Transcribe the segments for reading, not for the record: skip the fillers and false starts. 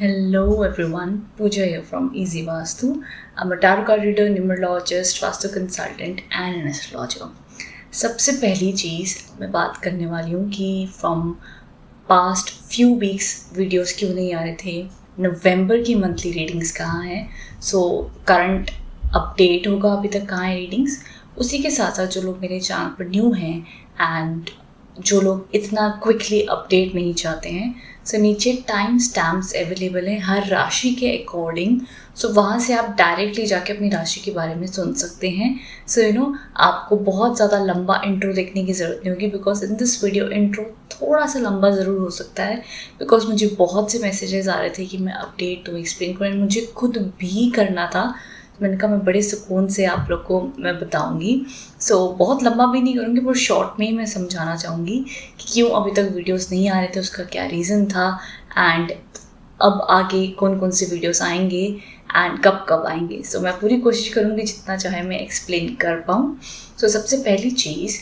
Hello everyone, Pooja here from Easy Vastu. I'm a tarot card reader, numerologist, vastu consultant and an astrologer. सबसे पहली चीज़ मैं बात करने वाली हूँ कि from past few weeks videos क्यों नहीं आ रहे थे, नवंबर की मंथली रीडिंग्स कहाँ हैं, सो करंट अपडेट होगा अभी तक कहाँ है रीडिंग्स। उसी के साथ साथ जो लोग मेरे चैनल पर न्यू हैं एंड जो लोग इतना क्विकली अपडेट नहीं चाहते हैं, सो नीचे टाइम स्टैम्प्स अवेलेबल हैं हर राशि के अकॉर्डिंग। सो वहाँ से आप डायरेक्टली जाके अपनी राशि के बारे में सुन सकते हैं। सो आपको बहुत ज़्यादा लंबा इंट्रो देखने की ज़रूरत नहीं होगी, because in this video intro थोड़ा सा लंबा ज़रूर हो सकता है, बिकॉज मुझे बहुत से मैसेजेस आ रहे थे कि मैं अपडेट दूँ, एक्सप्लेन करूँ, मुझे खुद भी करना था। मैंने कहा मैं बड़े सुकून से आप लोग को मैं बताऊंगी। सो बहुत लंबा भी नहीं करूँगी, पर शॉर्ट में ही मैं समझाना चाहूँगी कि क्यों अभी तक वीडियोस नहीं आ रहे थे, उसका क्या रीज़न था एंड अब आगे कौन कौन से वीडियोस आएंगे एंड कब कब आएंगे। सो मैं पूरी कोशिश करूँगी जितना चाहे मैं एक्सप्लेन कर पाऊँ। सो सबसे पहली चीज़,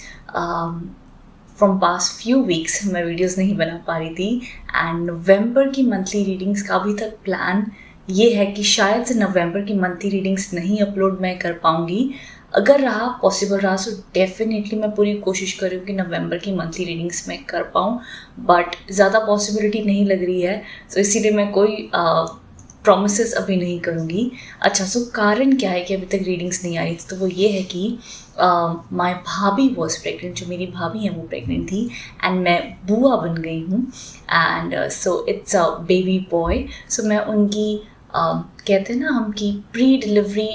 फ्रॉम पास्ट फ्यू वीक्स मैं वीडियोस नहीं बना पा रही थी एंड नवंबर की मंथली रीडिंग्स का अभी तक प्लान ये है कि शायद से नवंबर की मंथली रीडिंग्स नहीं अपलोड मैं कर पाऊँगी। अगर रहा पॉसिबल रहा तो डेफिनेटली मैं पूरी कोशिश करूँ कि नवंबर की मंथली रीडिंग्स मैं कर पाऊँ, बट ज़्यादा पॉसिबिलिटी नहीं लग रही है, तो इसीलिए मैं कोई प्रॉमिसेस अभी नहीं करूँगी। अच्छा, सो कारण क्या है कि अभी तक रीडिंग्स नहीं आ रही थी, तो वो ये है कि माय भाभी वॉज प्रेगनेंट, जो मेरी भाभी हैं वो प्रेग्नेंट थी एंड मैं बुआ बन गई हूँ and so it's a baby boy. So मैं उनकी कहते हैं ना हम कि pre delivery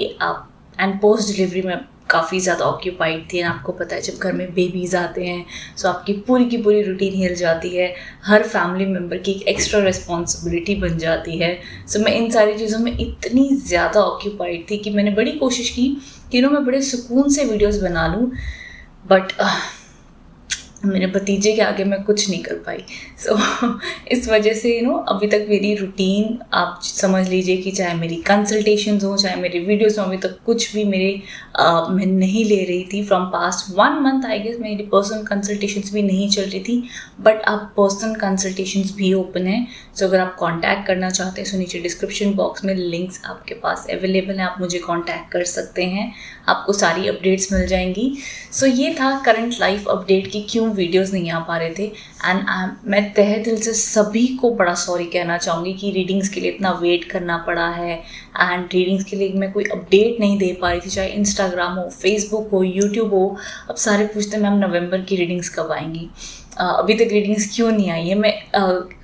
and post delivery में काफ़ी ज़्यादा ऑक्यूपाइड थी। आपको पता है जब घर में बेबीज़ आते हैं सो आपकी पूरी की पूरी रूटीन हिल जाती है, हर फैमिली मेम्बर की एक एक्स्ट्रा रिस्पॉन्सिबिलिटी बन जाती है। सो मैं इन सारी चीज़ों में इतनी ज़्यादा ऑक्यूपाइड थी कि मैंने बड़ी कोशिश की कि मैं बड़े सुकून से वीडियोज़ बना लूँ, बट मेरे भतीजे के आगे मैं कुछ नहीं कर पाई। सो इस वजह से अभी तक मेरी रूटीन आप समझ लीजिए कि चाहे मेरी कंसल्टेशंस हो चाहे मेरे वीडियोस हो, अभी तक कुछ भी मैं नहीं ले रही थी। From past 1 month I guess मेरी पर्सनल कंसल्टेशंस भी नहीं चल रही थी, बट अब पर्सनल कंसल्टेशंस भी ओपन है। सो अगर आप कांटेक्ट करना चाहते हैं, सो नीचे डिस्क्रिप्शन बॉक्स में लिंक्स आपके पास अवेलेबल हैं, आप मुझे कांटेक्ट कर सकते हैं, आपको सारी अपडेट्स मिल जाएंगी। सो ये था करंट लाइफ अपडेट की क्यों वीडियोस नहीं आ पा रहे थे एंड मैं तहे दिल से सभी को बड़ा सॉरी कहना चाहूँगी कि रीडिंग्स के लिए इतना वेट करना पड़ा है एंड रीडिंग्स के लिए मैं कोई अपडेट नहीं दे पा रही थी, चाहे इंस्टाग्राम हो, फेसबुक हो, यूट्यूब हो। अब सारे पूछते हैं मैम नवंबर की रीडिंग्स कब आएंगी, अभी तक रीडिंग्स क्यों नहीं आई है। मैं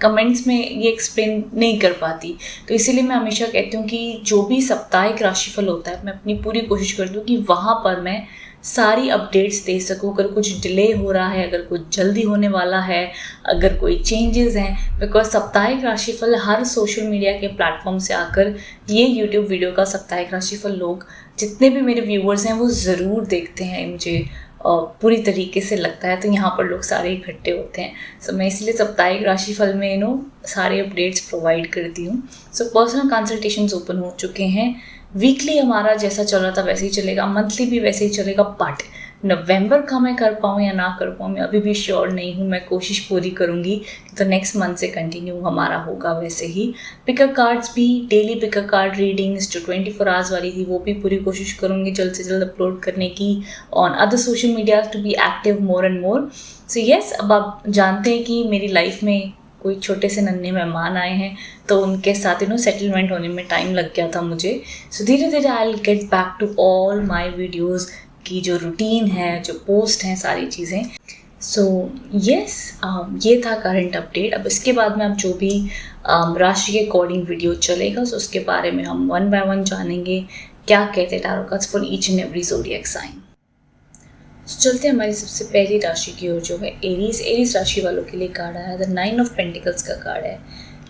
कमेंट्स में ये एक्सप्लेन नहीं कर पाती, तो इसीलिए मैं हमेशा कहती हूँ कि जो भी साप्ताहिक राशिफल होता है मैं अपनी पूरी कोशिश करती हूँ कि वहाँ पर मैं सारी अपडेट्स दे सकूँ। अगर कुछ डिले हो रहा है, अगर कुछ जल्दी होने वाला है, अगर कोई चेंजेस हैं, बिकॉज साप्ताहिक राशिफल हर सोशल मीडिया के प्लेटफॉर्म से आकर ये यूट्यूब वीडियो का साप्ताहिक राशिफल लोग जितने भी मेरे व्यूवर्स हैं वो ज़रूर देखते हैं, मुझे पूरी तरीके से लगता है, तो यहाँ पर लोग सारे इकट्ठे होते हैं। सो मैं इसलिए साप्ताहिक राशिफल में सारे अपडेट्स प्रोवाइड करती हूँ। सो पर्सनल कंसल्टेशंस ओपन हो चुके हैं, वीकली हमारा जैसा चल रहा था वैसे ही चलेगा, मंथली भी वैसे ही चलेगा, बट नवंबर का मैं कर पाऊँ या ना कर पाऊँ मैं अभी भी श्योर नहीं हूँ। मैं कोशिश पूरी करूँगी तो नेक्स्ट मंथ से कंटिन्यू हमारा होगा वैसे ही। पिकअप कार्ड्स भी, डेली पिकअप कार्ड रीडिंग्स जो 24 आवर्स वाली थी वो भी पूरी कोशिश करूँगी जल्द से जल्द अपलोड करने की on other social media to be active more and more. So yes, अब आप जानते हैं कि मेरी लाइफ में कोई छोटे से नन्हे मेहमान आए हैं, तो उनके साथ सेटलमेंट होने में टाइम लग गया था मुझे। सो धीरे धीरे I will get back to all my videos की जो रूटीन है, जो पोस्ट हैं, सारी चीज़ें। सो येस, ये था करंट अपडेट। अब इसके बाद में अब जो भी राशि के अकॉर्डिंग वीडियो चलेगा, सो उसके बारे में हम 1 बाय 1 जानेंगे क्या कहते हैं tarot cards for each and every zodiac sign. चलते हैं हमारी सबसे पहली राशि की ओर जो है एरीज राशि वालों के लिए कार्ड आया द 9 ऑफ पेंटिकल्स का कार्ड है।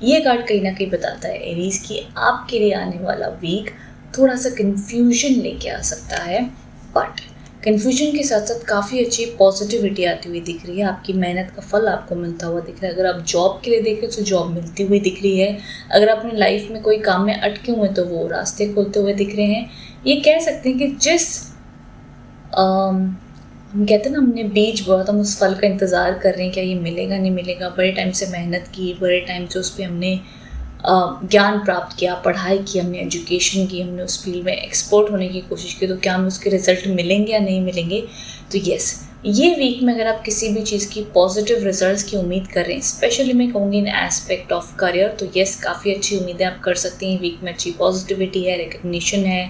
ये कार्ड कहीं ना कहीं बताता है एरीज की आपके लिए आने वाला वीक थोड़ा सा कन्फ्यूजन लेके आ सकता है, बट कन्फ्यूजन के साथ साथ काफ़ी अच्छी पॉजिटिविटी आती हुई दिख रही है। आपकी मेहनत का फल आपको मिलता हुआ दिख रहा है। अगर आप जॉब के लिए देख रहे हो तो जॉब मिलती हुई दिख रही है। अगर अपनी लाइफ में कोई काम में अटके हुए तो वो रास्ते खोलते हुए दिख रहे हैं। ये कह सकते हैं कि जिस हम कहते हैं ना हमने बीज बोया था, हम उस फल का इंतज़ार कर रहे हैं क्या ये मिलेगा नहीं मिलेगा। बड़े टाइम से मेहनत की, बड़े टाइम से उस पर हमने ज्ञान प्राप्त किया, पढ़ाई की, हमने एजुकेशन की, हमने उस फील्ड में एक्सपर्ट होने की कोशिश की, तो क्या हमें उसके रिजल्ट मिलेंगे या नहीं मिलेंगे। तो यस, ये वीक में अगर आप किसी भी चीज़ की पॉजिटिव रिजल्ट्स की उम्मीद कर रहे हैं, स्पेशली मैं कहूँगी इन एस्पेक्ट ऑफ करियर, तो यस काफ़ी अच्छी उम्मीदें आप कर सकती हैं। वीक में अच्छी पॉजिटिविटी है, रिकग्निशन है।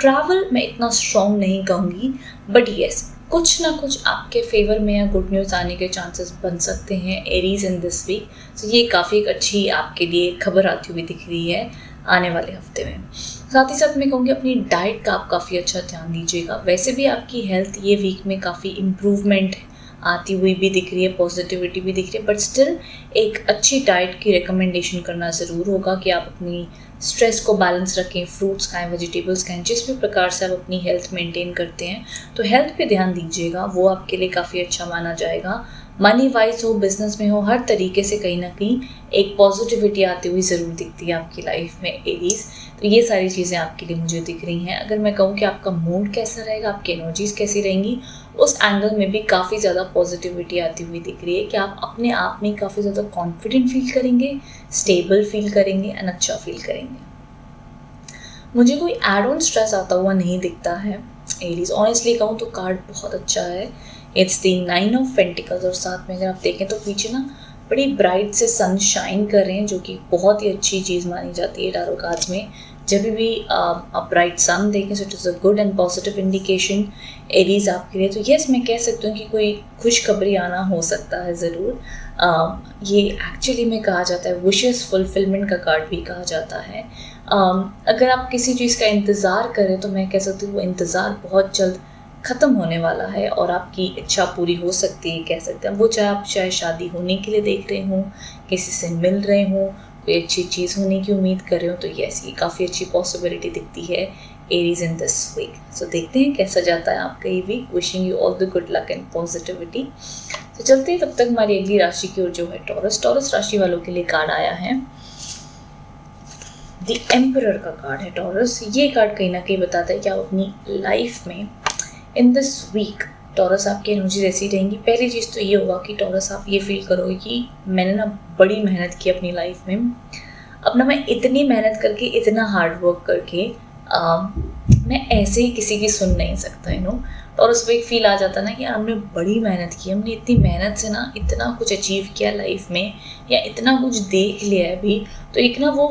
ट्रैवल मैं इतना स्ट्रॉन्ग नहीं कहूँगी, बट यस कुछ ना कुछ आपके फेवर में या गुड न्यूज़ आने के चांसेस बन सकते हैं एरीज इन दिस वीक। तो ये काफ़ी एक अच्छी आपके लिए खबर आती हुई दिख रही है आने वाले हफ्ते में। साथ ही साथ मैं कहूँगी अपनी डाइट का आप काफ़ी अच्छा ध्यान दीजिएगा। वैसे भी आपकी हेल्थ ये वीक में काफ़ी इम्प्रूवमेंट आती हुई भी दिख रही है, पॉजिटिविटी भी दिख रही है, बट स्टिल एक अच्छी डाइट की रिकमेंडेशन करना ज़रूर होगा कि आप अपनी स्ट्रेस को बैलेंस रखें, फ्रूट्स खाएं, वेजिटेबल्स खाएं, जिस भी प्रकार से आप अपनी हेल्थ मेंटेन करते हैं तो हेल्थ पे ध्यान दीजिएगा, वो आपके लिए काफ़ी अच्छा माना जाएगा। मनी वाइज हो, बिजनेस में हो, हर तरीके से कहीं ना कहीं एक पॉजिटिविटी आती हुई ज़रूर दिखती है आपकी लाइफ में एरीज। तो ये सारी चीज़ें आपके लिए मुझे दिख रही हैं। अगर मैं कहूँ कि आपका मूड कैसा रहेगा, आपकी एनर्जीज कैसी रहेंगी, उस एंगल में भी काफ़ी ज़्यादा पॉजिटिविटी आती हुई दिख रही है कि आप अपने आप में काफ़ी ज़्यादा कॉन्फिडेंट फील करेंगे, स्टेबल फील करेंगे एंड अच्छा फील करेंगे। मुझे कोई एड ऑन स्ट्रेस आता हुआ नहीं दिखता है एरीज। ऑनेस्टली कहूँ तो कार्ड बहुत अच्छा है, इट्स द 9 ऑफ पेंटिकल्स, और साथ में अगर आप देखें तो पीछे ना बड़ी ब्राइट से सन शाइन कर रहे हैं, जो कि बहुत ही अच्छी चीज़ मानी जाती है टारो कार्ड्स में। जब भी आप ब्राइट सन देखें so it is a good and positive indication Aries आपके लिए। तो यस, मैं कह सकती हूँ कि कोई खुशखबरी आना हो सकता है ज़रूर। ये एक्चुअली में कहा जाता है विशेस फुलफिलमेंट का कार्ड भी कहा जाता है। अगर आप किसी चीज़ का इंतज़ार करें तो मैं कह सकती हूँ वो इंतज़ार बहुत जल्द ख़त्म होने वाला है और आपकी इच्छा पूरी हो सकती है, कह सकते हैं। वो चाहे शादी होने के लिए देख रहे हों, किसी से मिल रहे हों, कोई अच्छी चीज़ होने की उम्मीद कर रहे हो, तो यस ये काफ़ी अच्छी पॉसिबिलिटी दिखती है Aries in this week. So देखते हैं कैसा जाता है आपका ये week. Wishing you all the good luck and positivity. तो चलते हैं तब तक हमारी अगली राशि की ओर, जो है टॉरस राशि वालों के लिए कार्ड आया है द एम्परर का कार्ड है टॉरस। ये कार्ड कहीं ना कहीं बताता है कि आप अपनी लाइफ में इन दिस वीक टॉरस आपकी एनर्जी ऐसी रहेंगी। पहली चीज़ तो ये होगा कि टॉरस आप ये फील करोगे कि मैंने ना बड़ी मेहनत की अपनी लाइफ में। अब ना मैं इतनी मेहनत करके, इतना हार्ड वर्क करके मैं ऐसे ही किसी की सुन नहीं सकता, टॉरस को एक फील आ जाता ना कि हमने बड़ी मेहनत की, हमने इतनी मेहनत से ना इतना कुछ अचीव किया लाइफ में, या इतना कुछ देख लिया है अभी, तो एक ना वो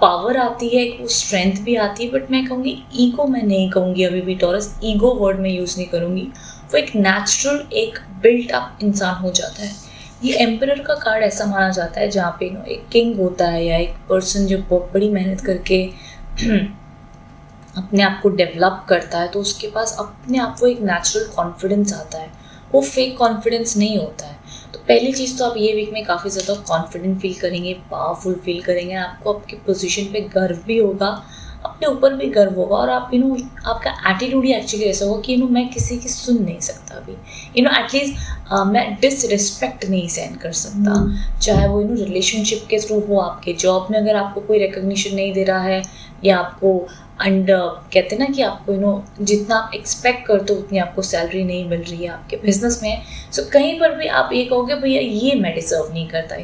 पावर आती है, एक वो स्ट्रेंथ भी आती है। बट मैं कहूँगी ईगो मैं नहीं कहूँगी अभी भी टॉरस, ईगो वर्ड में यूज़ नहीं करूँगी। वो एक नेचुरल, एक बिल्ट अप इंसान हो जाता है। ये एम्परर का कार्ड ऐसा माना जाता है जहाँ पे एक किंग होता है या एक पर्सन जो बहुत बड़ी मेहनत करके अपने आप को डेवलप करता है, तो उसके पास अपने आप को एक नेचुरल कॉन्फिडेंस आता है, वो फेक कॉन्फिडेंस नहीं होता है। तो पहली चीज़ तो आप ये वीक में काफ़ी ज़्यादा कॉन्फिडेंट फील करेंगे, पावरफुल फील करेंगे, आपको आपकी पोजीशन पे गर्व भी होगा, अपने ऊपर भी गर्व होगा, और आप आपका एटीट्यूड ही एक्चुअली ऐसा होगा कि मैं किसी की सुन नहीं सकता अभी, एटलीस्ट मैं डिसरिस्पेक्ट नहीं सहन कर सकता। चाहे वो रिलेशनशिप के थ्रू हो, आपके जॉब में अगर आपको कोई रिकग्निशन नहीं दे रहा है, या आपको कहते हैं ना कि आपको जितना आप एक्सपेक्ट करते हो उतनी आपको सैलरी नहीं मिल रही है आपके बिजनेस में, सो कहीं पर भी आप ये कहोगे भैया ये मैं डिजर्व नहीं करता,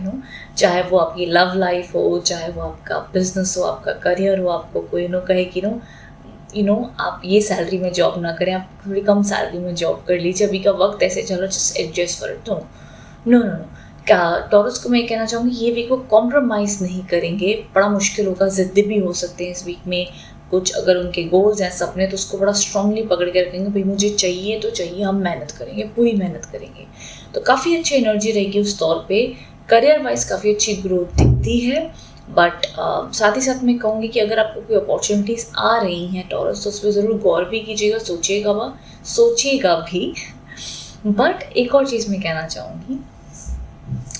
चाहे वो आपकी लव लाइफ हो, चाहे वो आपका बिजनेस हो, आपका करियर हो, आपको कोई कहे कि आप ये सैलरी में जॉब ना करें, आप थोड़ी कम सैलरी में जॉब कर लीजिए, अभी का वक्त ऐसे चलो, just adjust for it. No Taurus को मैं कहना चाहूँगी ये वीक वो कॉम्प्रोमाइज़ नहीं करेंगे, बड़ा मुश्किल होगा, ज़िद्दी भी हो सकते हैं इस वीक में। कुछ अगर उनके गोल्स हैं, सपने, तो उसको बड़ा स्ट्रांगली पकड़ के रखेंगे, भाई मुझे चाहिए तो चाहिए, हम मेहनत करेंगे, पूरी मेहनत करेंगे। तो काफ़ी अच्छी एनर्जी रहेगी उस तौर पे। करियर वाइज काफ़ी अच्छी ग्रोथ दिखती है, बट साथ ही साथ मैं कहूँगी कि अगर आपको कोई अपॉर्चुनिटीज़ आ रही हैं टॉरस, तो उस पर ज़रूर गौर भी कीजिएगा, सोचिएगा भी। बट एक और चीज़ मैं कहना चाहूँगी,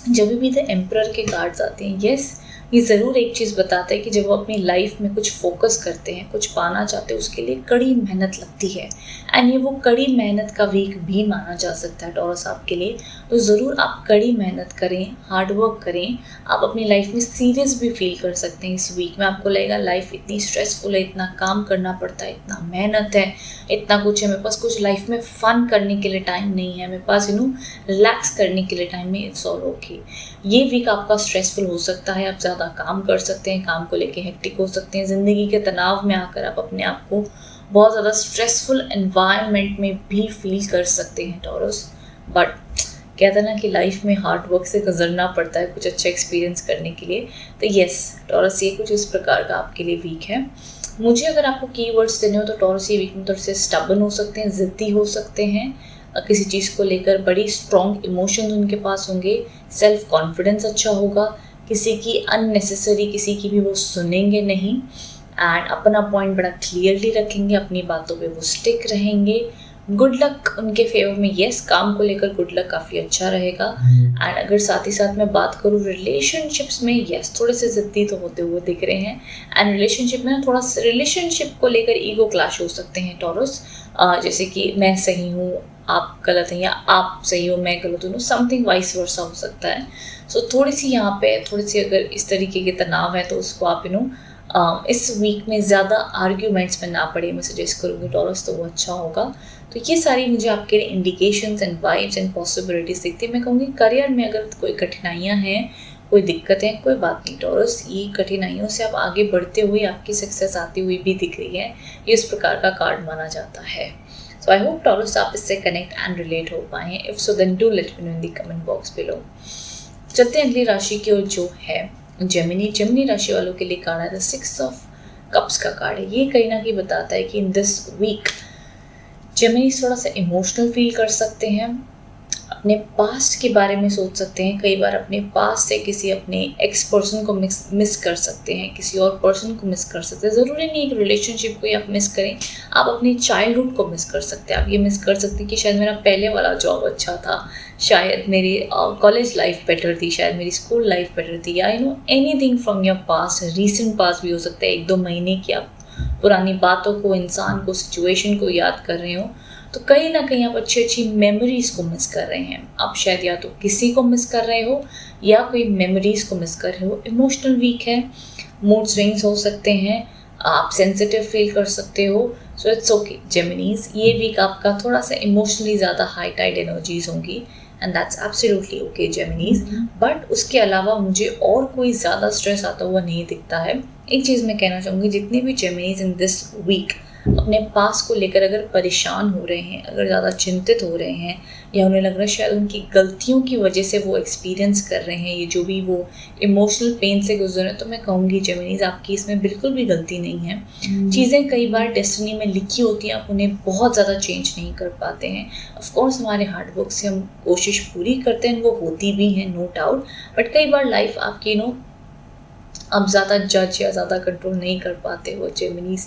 जब भी द एम्परर के कार्ड्स आते हैं, यस ये ज़रूर एक चीज़ बताता है कि जब वो अपनी लाइफ में कुछ फोकस करते हैं, कुछ पाना चाहते हैं, उसके लिए कड़ी मेहनत लगती है। एंड ये वो कड़ी मेहनत का वीक भी माना जा सकता है टॉरस आपके लिए। तो ज़रूर आप कड़ी मेहनत करें, हार्ड वर्क करें, आप अपनी लाइफ में सीरियस भी फील कर सकते हैं इस वीक में। आपको लगेगा लाइफ इतनी स्ट्रेसफुल है, इतना काम करना पड़ता है, इतना मेहनत है, इतना कुछ है, मेरे पास कुछ लाइफ में फ़न करने के लिए टाइम नहीं है, मेरे पास रिलैक्स करने के लिए टाइम नहीं, इट्स ऑल ओके। ये वीक आपका स्ट्रेसफुल हो सकता है, आप ज़्यादा ज़्यादा काम कर सकते हैं, काम को लेके हेक्टिक हो सकते हैं, ज़िंदगी के तनाव में आकर आप अपने आप को बहुत ज़्यादा स्ट्रेसफुल एनवायरनमेंट में भी फील कर सकते हैं टॉरस। बट कहते हैं ना कि लाइफ में हार्ड वर्क से गुजरना पड़ता है कुछ अच्छा एक्सपीरियंस करने के लिए। तो यस टॉरस, ये कुछ इस प्रकार का आपके लिए वीक है। मुझे अगर आपको कीवर्ड्स देने हो तो टॉरस ये वीक में थोड़े से स्टबर्न हो सकते हैं, ज़िद्दी हो सकते हैं, किसी चीज़ को लेकर बड़ी स्ट्रॉन्ग इमोशंस उनके पास होंगे, सेल्फ कॉन्फिडेंस अच्छा होगा, किसी की अननेसेसरी किसी की भी वो सुनेंगे नहीं, एंड अपना पॉइंट बड़ा क्लियरली रखेंगे, अपनी बातों पे वो स्टिक रहेंगे। गुड लक उनके फेवर में, यस काम को लेकर गुड लक काफ़ी अच्छा रहेगा। एंड अगर साथ ही साथ मैं बात करूँ रिलेशनशिप्स में, यस थोड़े से ज़िद्दी तो होते हुए दिख रहे हैं। एंड रिलेशनशिप में ना थोड़ा रिलेशनशिप को लेकर ईगो क्लैश हो सकते हैं टॉरस, जैसे कि मैं सही हूँ आप गलत हैं, या आप सही हो मैं गलत हूँ, समथिंग वाइस वर्सा हो सकता है। सो थोड़ी सी यहाँ पे थोड़ी सी अगर इस तरीके के तनाव है तो उसको आप इस वीक में ज़्यादा आर्ग्यूमेंट्स में ना पड़े, मैं सजेस्ट करूँगी टॉरस, तो वो अच्छा होगा। तो ये सारी मुझे आपके लिए indications and vibes and possibilities दिखती है। मैं कहूँगी करियर में अगर कोई कठिनाइयाँ हैं, कोई दिक्कतें, कोई बात नहीं टॉरस, ये कठिनाइयों से आप आगे बढ़ते हुए आपकी सक्सेस आती हुई भी दिख रही है, ये इस प्रकार का कार्ड माना जाता है। सो आई होप टॉरस आप इससे कनेक्ट एंड रिलेट हो पाए हैं। If so then do let me know in the comment box below. चलते हैं अगली राशि की ओर जो है जेमिनी। जेमिनी राशि वालों के लिए कार्ड है द 6 ऑफ कप्स का कार्ड है। ये कहीं ना कहीं बताता है कि इन दिस वीक जेमिनी थोड़ा सा इमोशनल फील कर सकते हैं, अपने पास्ट के बारे में सोच सकते हैं, कई बार अपने पास्ट से किसी अपने एक्स पर्सन को मिस कर सकते हैं, किसी और पर्सन को मिस कर सकते हैं। ज़रूरी नहीं कि रिलेशनशिप को ही आप मिस करें, आप अपनी चाइल्डहुड को मिस कर सकते हैं। आप ये मिस कर सकते हैं कि शायद मेरा पहले वाला जॉब अच्छा था, शायद मेरी कॉलेज लाइफ बेटर थी, शायद मेरी स्कूल लाइफ बेटर थी, या anything from your past, recent past भी हो सकता है। 1-2 महीने की आप पुरानी बातों को, इंसान को, सिचुएशन को याद कर रहे हो, तो कहीं ना कहीं आप अच्छी अच्छी मेमोरीज़ को मिस कर रहे हैं। आप शायद या तो किसी को मिस कर रहे हो या कोई मेमोरीज़ को मिस कर रहे हो। इमोशनल वीक है, मूड स्विंग्स हो सकते हैं, आप सेंसिटिव फील कर सकते हो। सो इट्स ओके जेमिनीज, ये वीक आपका थोड़ा सा इमोशनली ज़्यादा हाई टाइड एनर्जीज होंगी, and that's absolutely okay Geminis. But उसके अलावा मुझे और कोई ज़्यादा स्ट्रेस आता हुआ नहीं दिखता है। एक चीज़ मैं कहना चाहूँगी, जितने भी जेमिनीज इन दिस वीक अपने पास को लेकर अगर परेशान हो रहे हैं, अगर ज़्यादा चिंतित हो रहे हैं, या उन्हें लग रहा है शायद उनकी गलतियों की वजह से वो एक्सपीरियंस कर रहे हैं ये जो भी वो इमोशनल पेन से गुजर रहे हैं, तो मैं कहूँगी जेमिनीज आपकी इसमें बिल्कुल भी गलती नहीं है। चीज़ें कई बार डेस्टिनी में लिखी होती हैं, आप उन्हें बहुत ज़्यादा चेंज नहीं कर पाते हैं। ऑफकोर्स हमारे हार्डवर्क से हम कोशिश पूरी करते हैं, वो होती भी है नो डाउट, बट कई बार लाइफ आपकी आप ज़्यादा जज या ज़्यादा कंट्रोल नहीं कर पाते हो जेमिनीज,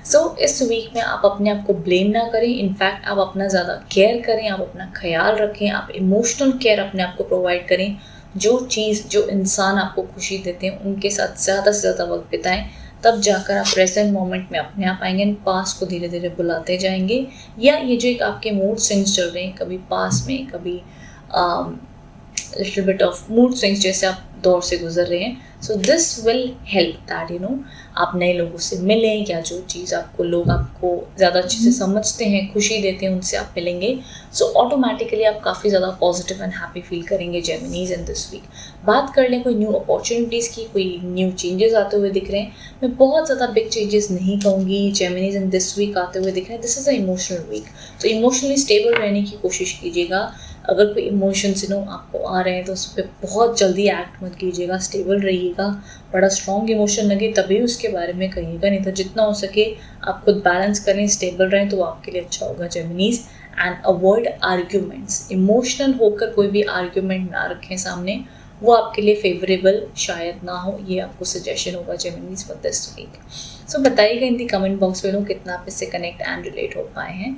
सो इस वीक में आप अपने आप को ब्लेम ना करें, इनफैक्ट आप अपना ज़्यादा केयर करें, आप अपना ख्याल रखें, आप इमोशनल केयर अपने आप को प्रोवाइड करें। जो चीज़, जो इंसान आपको खुशी देते हैं उनके साथ ज़्यादा से ज़्यादा वक्त बिताएं, तब जाकर आप प्रेजेंट मोमेंट में अपने आप आएंगे, पास को धीरे धीरे बुलाते जाएंगे। या ये जो एक आपके मूड स्विंग्स चल रहे हैं, कभी पास में, कभी little bit of mood swings जैसे आप दौर से गुजर रहे हैं, so this will help that आप नए लोगों से मिलें, या जो चीज़ आपको लोग आपको ज़्यादा अच्छे से समझते हैं, खुशी देते हैं, उनसे आप मिलेंगे। सो ऑटोमेटिकली आप काफ़ी ज़्यादा पॉजिटिव एंड हैप्पी फील करेंगे जेमिनीज इन दिस वीक। बात कर लें कोई न्यू अपॉर्चुनिटीज़ की, कोई न्यू चेंजेस आते हुए दिख रहे हैं। मैं बहुत ज़्यादा बिग चेंजेस नहीं कहूँगी जेमिनीज इन दिस वीक आते हुए दिख रहे हैं। This is a emotional week, तो इमोशनली स्टेबल रहने की कोशिश कीजिएगा। अगर कोई इमोशंस आपको आ रहे हैं तो उस पर बहुत जल्दी एक्ट मत कीजिएगा, स्टेबल रहिएगा। बड़ा स्ट्रॉन्ग इमोशन लगे तभी उसके बारे में कहिएगा, नहीं तो जितना हो सके आप खुद बैलेंस करें, स्टेबल रहें, तो आपके लिए अच्छा होगा जेमिनीज। एंड अवॉइड आर्ग्यूमेंट्स, इमोशनल होकर कोई भी आर्ग्यूमेंट ना रखें सामने, वो आपके लिए फेवरेबल शायद ना हो। ये आपको सजेशन होगा जेमिनीज फॉर दिस वीक। सो बताइएगा इन दी कमेंट बॉक्स में कितना आप इससे कनेक्ट एंड रिलेट हो पाए हैं।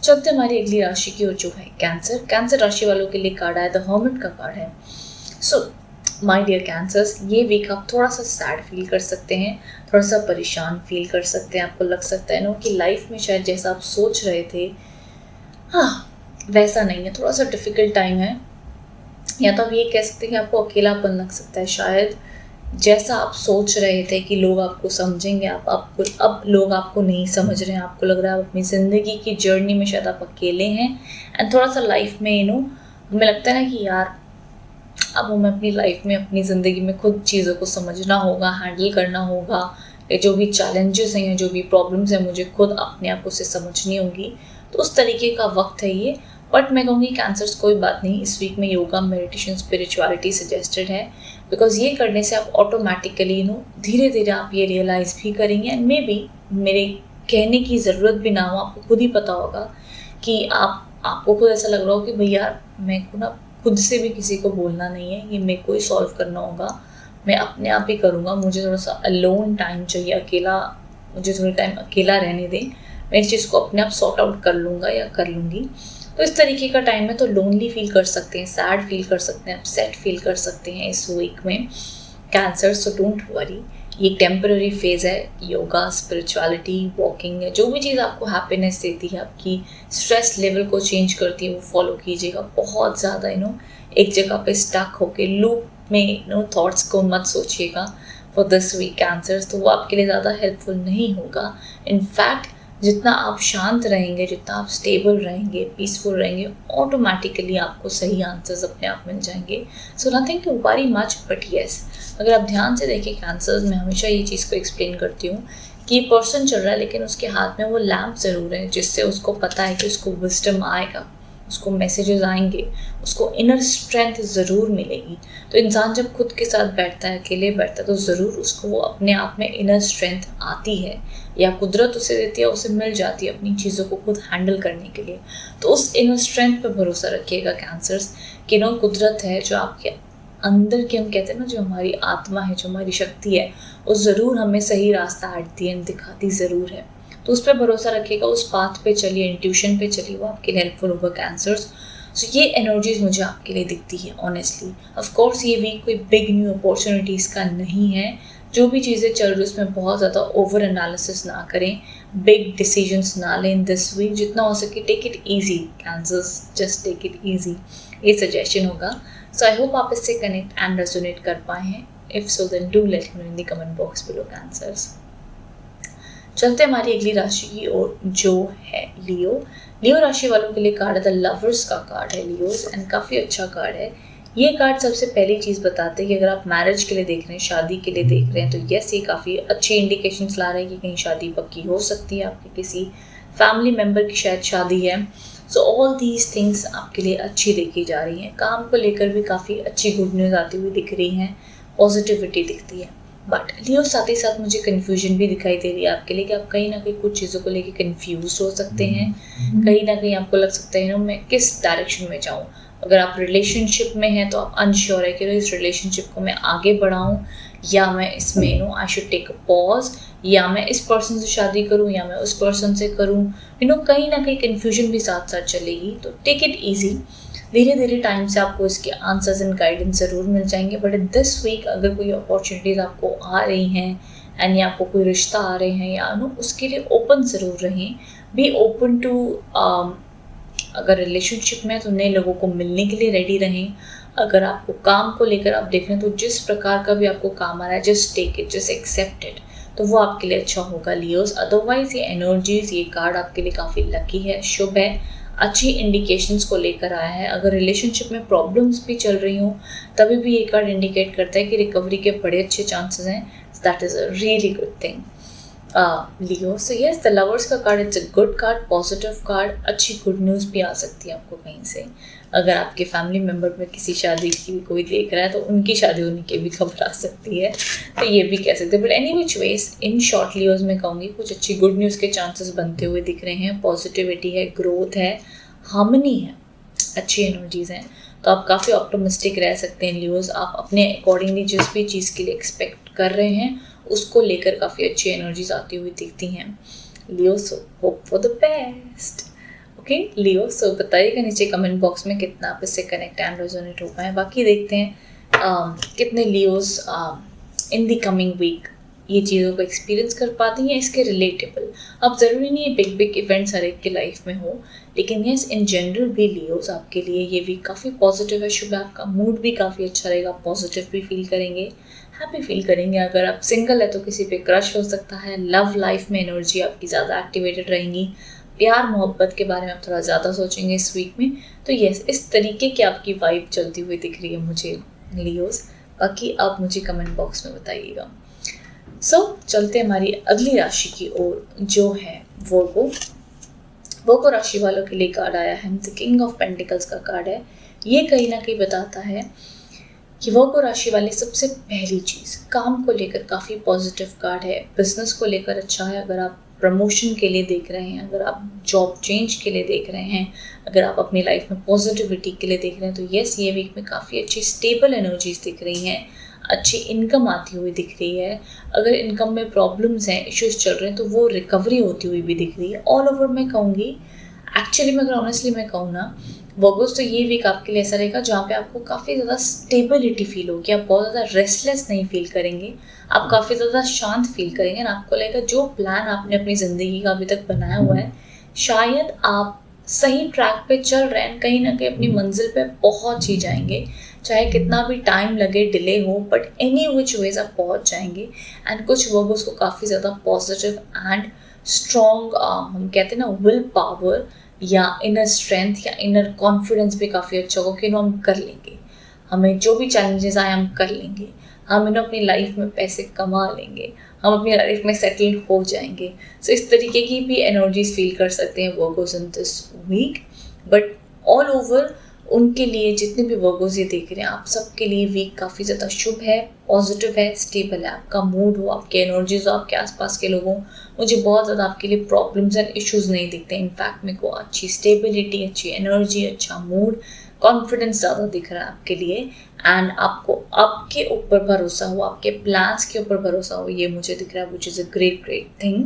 चलते हमारी अगली राशि की ओर जो है कैंसर। कैंसर राशि वालों के लिए कार्ड आया द हर्मिट का कार्ड है। सो माय डियर कैंसर्स, ये वीक आप थोड़ा सा सैड फील कर सकते हैं, थोड़ा सा परेशान फील कर सकते हैं। आपको लग सकता है कि लाइफ में शायद जैसा आप सोच रहे थे वैसा नहीं है, थोड़ा सा डिफ़िकल्ट टाइम है। या तो आप ये कह सकते हैं कि आपको अकेलापन लग सकता है, शायद जैसा आप सोच रहे थे कि लोग आपको समझेंगे, आपको अब लोग आपको नहीं समझ रहे हैं। आपको लग रहा है आप अपनी ज़िंदगी की जर्नी में शायद आप अकेले हैं, एंड थोड़ा सा लाइफ में हमें लगता है ना कि यार अब हमें अपनी लाइफ में, अपनी ज़िंदगी में खुद चीज़ों को समझना होगा, हैंडल करना होगा। ये जो भी चैलेंजेस हैं, जो भी प्रॉब्लम्स हैं, मुझे खुद अपने आप उसे समझनी होगी। तो उस तरीके का वक्त है ये। बट मैं कहूँगी कैंसर्स कोई बात नहीं, इस वीक में योगा, मेडिटेशन, स्पिरिचुअलिटी सजेस्टेड है, बिकॉज ये करने से आप ऑटोमेटिकली धीरे धीरे आप ये रियलाइज़ भी करेंगे, एंड मे बी मेरे कहने की ज़रूरत भी ना हो, आपको खुद ही पता होगा कि आपको खुद ऐसा लग रहा हो कि भैया मेरे को खुद से भी किसी को बोलना नहीं है, ये मेरे को ही सॉल्व करना होगा, मैं अपने आप ही करूँगा, मुझे थोड़ा सा अलोन टाइम चाहिए, अकेला, मुझे थोड़ा टाइम अकेला रहने दें, मैं इस चीज़ को अपने आप सॉर्ट आउट कर लूँगा या कर लूँगी। तो इस तरीके का टाइम है, तो लोनली फील कर सकते हैं, सैड फील कर सकते हैं, अपसेट फील कर सकते हैं इस वीक में कैंसर। सो डोंट वरी, ये टेम्पररी फेज़ है। योगा, स्पिरिचुअलिटी, वॉकिंग, जो भी चीज़ आपको हैप्पीनेस देती है, आपकी स्ट्रेस लेवल को चेंज करती है, वो फॉलो कीजिएगा। बहुत ज़्यादा एक जगह पे स्टक होके लूप में थॉट्स को मत सोचिएगा फॉर दिस वीक कैंसर्स, तो वो आपके लिए ज़्यादा हेल्पफुल नहीं होगा। इनफैक्ट जितना आप शांत रहेंगे, जितना आप स्टेबल रहेंगे, पीसफुल रहेंगे, ऑटोमेटिकली आपको सही आंसर्स अपने आप मिल जाएंगे। So nothing to worry much, but yes, अगर आप ध्यान से देखें कैंसर्स में हमेशा ये चीज़ को एक्सप्लेन करती हूँ कि ये पर्सन चल रहा है, लेकिन उसके हाथ में वो लैम्प ज़रूर है, जिससे उसको पता है कि उसको विजडम आएगा, उसको मैसेजेस आएंगे, उसको इनर स्ट्रेंथ ज़रूर मिलेगी। तो इंसान जब खुद के साथ बैठता है, अकेले बैठता है, तो ज़रूर उसको वो अपने आप में इनर स्ट्रेंथ आती है, या कुदरत उसे देती है, उसे मिल जाती है अपनी चीज़ों को खुद हैंडल करने के लिए। तो उस इनर स्ट्रेंथ पे भरोसा रखिएगा कैंसर्स, कि कुदरत है जो आपके अंदर की, हम कहते हैं ना, जो हमारी आत्मा है, जो हमारी शक्ति है, वो ज़रूर हमें सही रास्ता हांटती है, दिखाती ज़रूर है। तो उस पर भरोसा रखिएगा, उस पाथ पे चलिए, इंट्यूशन पे चलिए, वो आपके लिए हेल्पफुल होगा कैंसर्स। सो ये एनर्जीज मुझे आपके लिए दिखती है ऑनेस्टली। ऑफ कोर्स ये वीक कोई बिग न्यू अपॉर्चुनिटीज़ का नहीं है, जो भी चीज़ें चल रही उसमें बहुत ज़्यादा ओवर एनालिसिस ना करें, बिग डिसीजंस ना लें दिस वीक, जितना हो सके take it easy cancers, just take it easy, ये सजेशन होगा। सो आई होप आप इससे कनेक्ट एंड रेजोनेट कर पाए हैं। If so then do let me know in the comment box below cancers. चलते हमारी अगली राशि की ओर, जो है लियो। लियो राशि वालों के लिए कार्ड है द लवर्स का कार्ड है लियोस, एंड काफ़ी अच्छा कार्ड है। ये कार्ड सबसे पहली चीज़ बताते हैं कि अगर आप मैरिज के लिए देख रहे हैं, शादी के लिए देख रहे हैं, तो यस, ये काफ़ी अच्छी इंडिकेशंस ला रहे हैं कि कहीं शादी पक्की हो सकती है, आपके किसी फैमिली मेम्बर की शायद शादी है। सो ऑल दीज थिंग्स आपके लिए अच्छी देखी जा रही हैं। काम को लेकर भी काफ़ी अच्छी गुड न्यूज़ आती हुई दिख रही हैं, पॉजिटिविटी दिखती है। बट लियो साथ ही साथ मुझे कन्फ्यूजन भी दिखाई दे रही है आपके लिए, कि आप कहीं ना कहीं कुछ चीज़ों को लेकर कन्फ्यूज हो सकते हैं। कहीं ना कहीं आपको लग सकता है मैं किस डायरेक्शन में जाऊँ। अगर आप रिलेशनशिप में हैं तो आप अनश्योर है कि इस रिलेशनशिप को मैं आगे बढ़ाऊँ, या मैं इसमें I should take a pause, या मैं इस पर्सन से शादी करूँ, या मैं उस पर्सन से करूँ। कहीं ना कहीं कन्फ्यूजन भी साथ साथ चलेगी। तो टेक इट ईजी, धीरे धीरे टाइम से आपको इसके आंसर्स एंड गाइडेंस ज़रूर मिल जाएंगे। बट दिस वीक अगर कोई अपॉर्चुनिटीज़ आपको आ रही हैं, एंड या आपको कोई रिश्ता आ रहे हैं, या उसके लिए ओपन ज़रूर रहें। बी ओपन टू, अगर रिलेशनशिप में है तो नए लोगों को मिलने के लिए रेडी रहें। अगर आपको काम को लेकर आप देख रहे हैं, तो जिस प्रकार का भी आपको काम आ रहा है, just take it, just accept it, तो वो आपके लिए अच्छा होगा लियोस। अदरवाइज ये एनर्जीज, ये कार्ड आपके लिए काफ़ी लकी है, शुभ है, अच्छी इंडिकेशंस को लेकर आया है। अगर रिलेशनशिप में प्रॉब्लम्स भी चल रही हों, तभी भी ये कार्ड इंडिकेट करता है कि रिकवरी के बड़े अच्छे चांसेस हैं। That is a really good thing Leo. So yes, the lovers का card, it's a good card, positive card. अच्छी गुड न्यूज़ भी आ सकती है आपको कहीं से। अगर आपके फैमिली मेम्बर में किसी शादी की कोई देख रहा है, तो उनकी शादी होने की भी खबर आ सकती है, तो ये भी कह सकते हैं। But any which ways, in short Leos में कहूँगी कुछ अच्छी गुड न्यूज़ के चांसेस बनते हुए दिख रहे हैं। पॉजिटिविटी है, ग्रोथ है, हार्मनी है, अच्छी एनर्जीज़ हैं। तो आप काफ़ी ऑप्टिमिस्टिक रह सकते हैं लियोज। आप अपने अकॉर्डिंगली जिस भी चीज़ के लिए एक्सपेक्ट कर रहे हैं, उसको लेकर काफ़ी अच्छी एनर्जीज आती हुई दिखती हैं Leo. So hope for the best. Okay Leo, so बताइएगा नीचे कमेंट बॉक्स में कितना आप इससे कनेक्ट एंड रेजोनेट हो पाए। बाकी देखते हैं कितने Leos in the coming week ये चीज़ों को एक्सपीरियंस कर पाती हैं, इसके रिलेटेबल। अब ज़रूरी नहीं है बिग बिग इवेंट्स हर एक की लाइफ में हो, लेकिन यस, इन जनरल भी लियोज आपके लिए ये वीक काफ़ी पॉजिटिव है, शुभ है। आपका मूड भी काफ़ी अच्छा रहेगा, पॉजिटिव भी फील करेंगे, हैप्पी फील करेंगे। अगर आप सिंगल है तो किसी पे क्रश हो सकता है। लव लाइफ में एनर्जी आपकी ज़्यादा एक्टिवेटेड रहेंगी, प्यार मोहब्बत के बारे में आप थोड़ा ज़्यादा सोचेंगे इस वीक में। तो यस, इस तरीके की आपकी वाइब चलती हुई दिख रही है मुझे लियोज, बाकी आप मुझे कमेंट बॉक्स में बताइएगा। चलते हमारी अगली राशि की ओर जो है वर्गो राशि वालों के लिए कार्ड आया है द किंग ऑफ पेंटिकल्स का कार्ड है। ये कहीं ना कहीं बताता है कि वर्गो राशि वाले सबसे पहली चीज़ काम को लेकर काफ़ी पॉजिटिव कार्ड है, बिजनेस को लेकर अच्छा है। अगर आप प्रमोशन के लिए देख रहे हैं, अगर आप जॉब चेंज के लिए देख रहे हैं, अगर आप अपनी लाइफ में पॉजिटिविटी के लिए देख रहे हैं, तो यस, ये वीक में काफ़ी अच्छी स्टेबल एनर्जीज दिख रही हैं, अच्छी इनकम आती हुई दिख रही है। अगर इनकम में प्रॉब्लम्स हैं, इश्यूज चल रहे हैं, तो वो रिकवरी होती हुई भी दिख रही है। ऑल ओवर मैं कहूँगी, एक्चुअली मैं अगर ऑनेस्टली मैं कहूँ ना, वर्गोस तो ये वीक आपके लिए ऐसा रहेगा जहाँ पे आपको काफ़ी ज़्यादा स्टेबिलिटी फील होगी, आप बहुत ज़्यादा रेस्टलेस नहीं फील करेंगे, आप काफ़ी ज़्यादा शांत फील करेंगे। आपको लगेगा जो प्लान आपने अपनी ज़िंदगी का अभी तक बनाया हुआ है, शायद आप सही ट्रैक पे चल रहे हैं, कहीं ना कहीं अपनी मंजिल पे पहुंच ही जाएंगे, चाहे कितना भी टाइम लगे, डिले हो, बट एनी विच वेज आप पहुंच जाएंगे। एंड कुछ वर्गोस को काफ़ी ज़्यादा पॉजिटिव एंड स्ट्रॉन्ग, हम कहते हैं ना, विल पावर या इनर स्ट्रेंथ या इनर कॉन्फिडेंस भी काफ़ी अच्छा होगा कि हम कर लेंगे, हमें जो भी चैलेंजेस आए हम कर लेंगे, हम इन्हें अपनी लाइफ में पैसे कमा लेंगे, हम अपनी लाइफ में सेटल हो जाएंगे। सो इस तरीके की भी एनर्जीज फील कर सकते हैं Virgos in this week. But all over उनके लिए, जितने भी वर्गोस ये देख रहे हैं, आप सबके लिए वीक काफ़ी ज़्यादा शुभ है, पॉजिटिव है, स्टेबल है। आपका मूड हो, आपके एनर्जीज हो, आपके आसपास के लोगों, मुझे बहुत ज़्यादा आपके लिए प्रॉब्लम्स एंड इश्यूज नहीं दिखते। इनफैक्ट मेरे को अच्छी स्टेबिलिटी, अच्छी एनर्जी, अच्छा मूड, कॉन्फिडेंस ज़्यादा दिख रहा है आपके लिए। एंड आपको आपके ऊपर भरोसा हो, आपके प्लान्स के ऊपर भरोसा हो, ये मुझे दिख रहा है, which is a great thing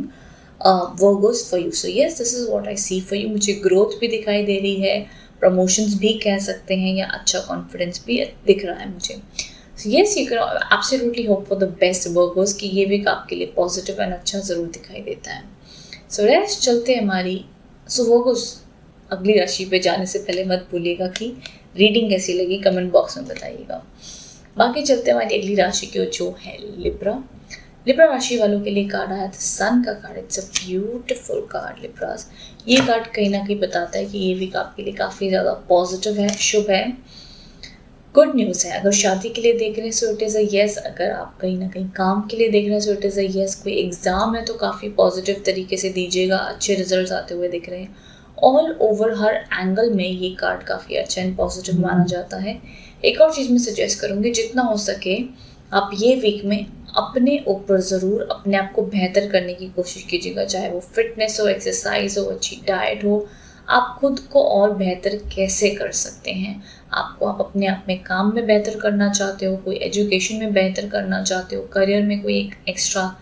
Virgos for you. So yes, this is what I see for you. मुझे ग्रोथ भी दिखाई दे रही है, प्रमोशंस भी कह सकते हैं, या अच्छा कॉन्फिडेंस भी दिख रहा है मुझे। Yes, you can absolutely hope for the best Virgo's कि ये वीक आपके लिए पॉजिटिव एंड अच्छा ज़रूर दिखाई देता है। सो रेस्ट चलते हमारी वर्गोस अगली राशि पे जाने से पहले मत भूलिएगा कि रीडिंग कैसी लगी, कमेंट बॉक्स में बताइएगा। बाकी चलते हमारी अगली राशि की जो है लिब्रा राशि वालों के लिए कार्ड आया था सन का card. It's a beautiful card Libras. ये कार्ड कहीं ना कहीं बताता है कि ये वीक आपके लिए काफ़ी ज़्यादा पॉजिटिव है, शुभ है, गुड न्यूज़ है। अगर शादी के लिए देख रहे हैं so it is a yes, अगर आप कहीं ना कहीं काम के लिए देख रहे हैं so it is a yes, कोई एग्ज़ाम है तो काफ़ी पॉजिटिव तरीके से दीजिएगा, अच्छे रिजल्ट आते हुए दिख रहे हैं। ऑल ओवर हर एंगल में ये कार्ड काफ़ी अच्छा एंड पॉजिटिव माना जाता है। एक और चीज़ मैं सजेस्ट करूँगी, जितना हो सके आप ये वीक में अपने ऊपर ज़रूर अपने आप को बेहतर करने की कोशिश कीजिएगा, चाहे वो फिटनेस हो, एक्सरसाइज हो, अच्छी डाइट हो। आप खुद को और बेहतर कैसे कर सकते हैं, आप अपने आप में काम में बेहतर करना चाहते हो, कोई एजुकेशन में बेहतर करना चाहते हो, करियर में कोई एक एक्स्ट्रा